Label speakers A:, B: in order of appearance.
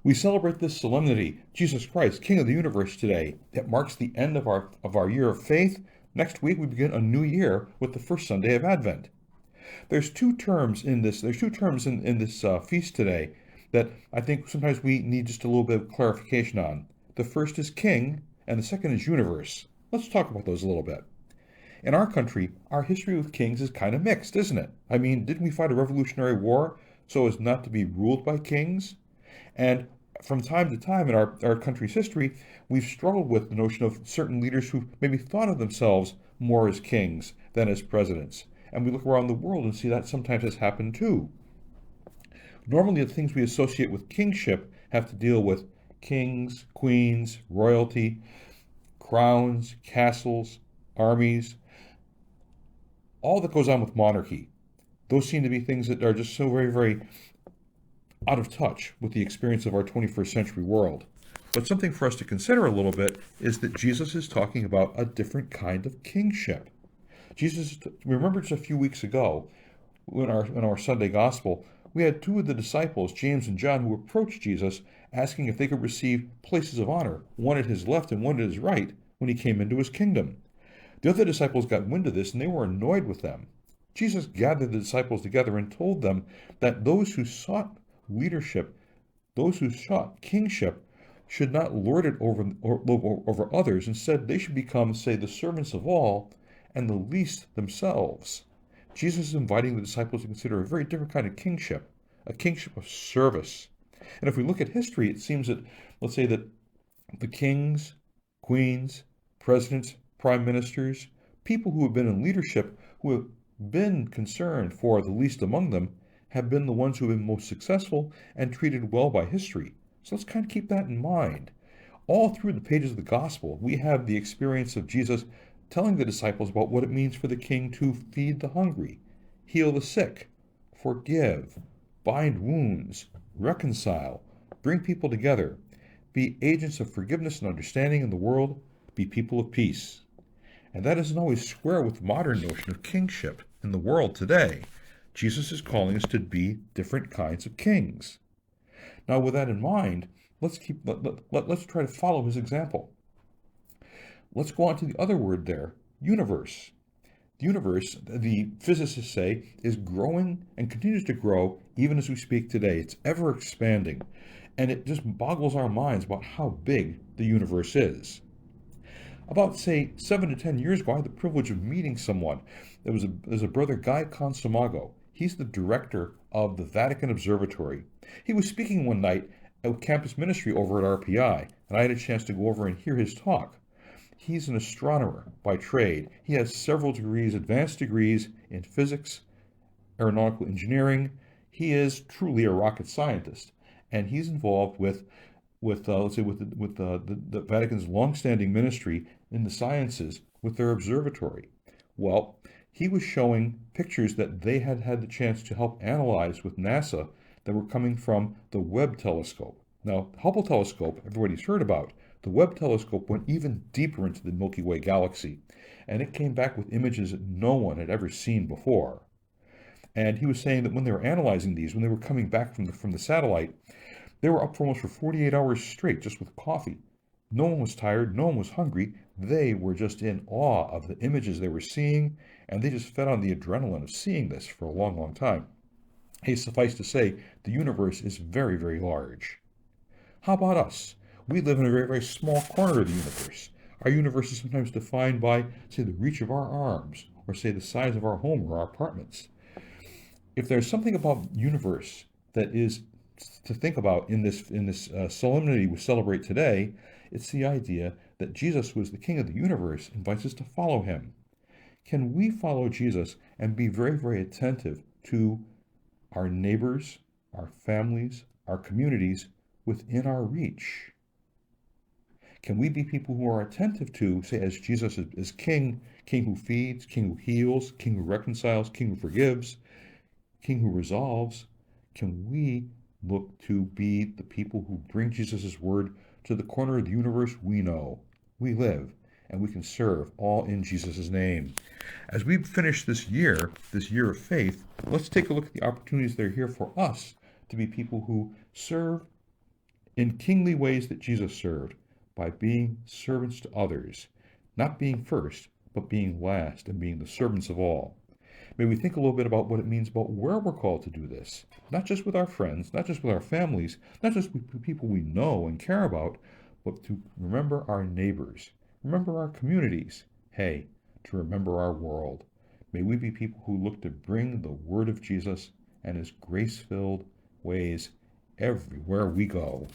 A: We celebrate this solemnity, Jesus Christ, King of the universe, today. It marks the end of our year of faith. Next week we begin a new year with the first Sunday of Advent. There's two terms in this feast today that I think sometimes we need just a little bit of clarification on. The first is king, and the second is universe. Let's talk about those a little bit. In our country, our history with kings is kind of mixed, isn't it? I mean, didn't we fight a Revolutionary War so as not to be ruled by kings? And from time to time in our country's history, we've struggled with the notion of certain leaders who maybe thought of themselves more as kings than as presidents. And we look around the world and see that sometimes has happened too. Normally, the things we associate with kingship have to deal with kings, queens, royalty, crowns, castles, armies, all that goes on with monarchy. Those seem to be things that are just so very, very out of touch with the experience of our 21st century world. But something for us to consider a little bit is that Jesus is talking about a different kind of kingship. Remember just a few weeks ago, in our Sunday gospel, we had two of the disciples, James and John, who approached Jesus asking if they could receive places of honor, one at his left and one at his right, when he came into his kingdom. The other disciples got wind of this and they were annoyed with them. Jesus gathered the disciples together and told them that those who sought leadership, those who sought kingship, should not lord it over others. Instead, they should become, say, the servants of all and the least themselves. Jesus is inviting the disciples to consider a very different kind of kingship, a kingship of service. And if we look at history, it seems that, let's say that the kings, queens, presidents, prime ministers, people who have been in leadership, who have been concerned for the least among them, have been the ones who have been most successful and treated well by history. So let's kind of keep that in mind. All through the pages of the gospel, we have the experience of Jesus telling the disciples about what it means for the king to feed the hungry, heal the sick, forgive, bind wounds, reconcile, bring people together, be agents of forgiveness and understanding in the world, be people of peace. And that doesn't always square with the modern notion of kingship in the world today. Jesus is calling us to be different kinds of kings. Now, with that in mind, let's try to follow his example. Let's go on to the other word there, universe. The universe, the physicists say, is growing and continues to grow even as we speak today. It's ever expanding, and it just boggles our minds about how big the universe is. About, say, 7 to 10 years ago, I had the privilege of meeting someone. There's a brother, Guy Consumago. He's the director of the Vatican Observatory. He was speaking one night at campus ministry over at RPI, and I had a chance to go over and hear his talk. He's an astronomer by trade. He has several degrees, advanced degrees in physics, aeronautical engineering. He is truly a rocket scientist, and he's involved with the Vatican's longstanding ministry in the sciences with their observatory. Well, he was showing pictures that they had had the chance to help analyze with NASA that were coming from the Webb telescope. Now, the Hubble telescope, everybody's heard about. The Webb telescope went even deeper into the Milky Way galaxy, and it came back with images that no one had ever seen before. And he was saying that when they were analyzing these, when they were coming back from the satellite, they were up for almost 48 hours straight just with coffee. No one was tired, no one was hungry. They were just in awe of the images they were seeing, and they just fed on the adrenaline of seeing this for a long, long time. Hey, suffice to say, the universe is very, very large. How about us? We live in a very, very small corner of the universe. Our universe is sometimes defined by, say, the reach of our arms, or say the size of our home or our apartments. If there's something about the universe that is to think about in this solemnity we celebrate today, it's the idea that Jesus, who is the King of the universe, invites us to follow him. Can we follow Jesus and be very, very attentive to our neighbors, our families, our communities within our reach? Can we be people who are attentive to, say, as Jesus is King, King who feeds, King who heals, King who reconciles, King who forgives, King who resolves? Can we look to be the people who bring Jesus' word to the corner of the universe we know, we live, and we can serve all in Jesus' name? As we finish this year of faith, let's take a look at the opportunities that are here for us to be people who serve in kingly ways that Jesus served, by being servants to others, not being first, but being last and being the servants of all. May we think a little bit about what it means about where we're called to do this, not just with our friends, not just with our families, not just with people we know and care about, but to remember our neighbors, remember our communities, hey, to remember our world. May we be people who look to bring the word of Jesus and his grace-filled ways everywhere we go.